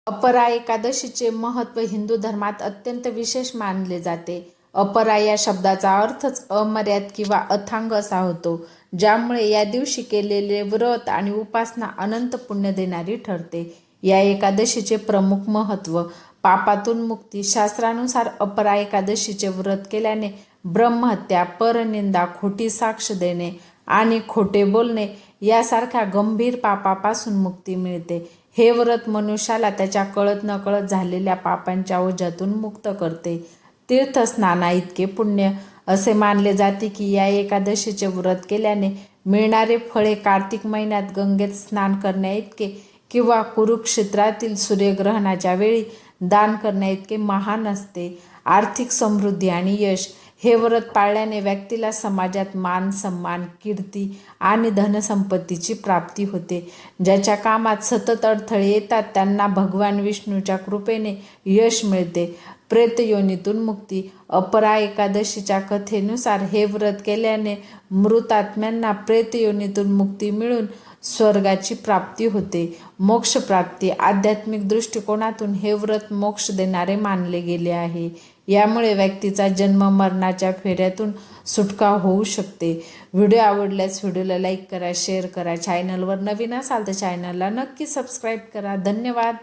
अपरा एकादशीचे महत्त्व हिंदू धर्मात अत्यंत विशेष मानले जाते. अपरा या शब्दाचा अर्थच अमर्याद किंवा अथांग असा होतो, ज्यामुळे या दिवशी केलेले व्रत आणि उपासना अनंत पुण्य देणारी ठरते. या एकादशीचे प्रमुख महत्त्व: पापातून मुक्ती. शास्त्रानुसार अपरा एकादशीचे व्रत केल्याने ब्रह्महत्या, परनिंदा, खोटी साक्ष देणे आणि खोटे बोलणे यासारख्या गंभीर पापापासून मुक्ती मिळते. हे व्रत मनुष्याला त्याच्या कळत नकळत झालेल्या पापांच्या ओझ्यातून मुक्त करते. तीर्थस्नानाइतके पुण्य. असे मानले जाते की या एकादशीचे व्रत केल्याने मिळणारे फळे कार्तिक महिन्यात गंगेत स्नान करण्याइतके किंवा कुरुक्षेत्रातील सूर्यग्रहणाच्या वेळी दान करण्याइतके महान असते. आर्थिक समृद्धी आणि यश. हे व्रत पाळल्याने व्यक्तीला समाजात मान, सन्मान, कीर्ती आणि धनसंपत्तीची प्राप्ती होते. ज्याच्या कामात सतत अडथळे येतात त्यांना भगवान विष्णूच्या कृपेने यश मिळते. प्रेतयोनीतून मुक्ती. अपरा एकादशीच्या कथेनुसार हे व्रत केल्याने मृत आत्म्यांना प्रेतयोनीतून मुक्ती मिळून स्वर्गाची प्राप्ती होते. मोक्षप्राप्ती. आध्यात्मिक दृष्टिकोनातून हे व्रत मोक्ष देणारे मानले गेले आहे. यामुळे व्यक्तीचा जन्म मरणाच्या फेऱ्यातून सुटका होऊ शकते. व्हिडिओ आवडल्यास व्हिडिओला लाईक करा, शेअर करा. चॅनलवर नवीन असाल तर चॅनलला नक्की सबस्क्राईब करा. धन्यवाद.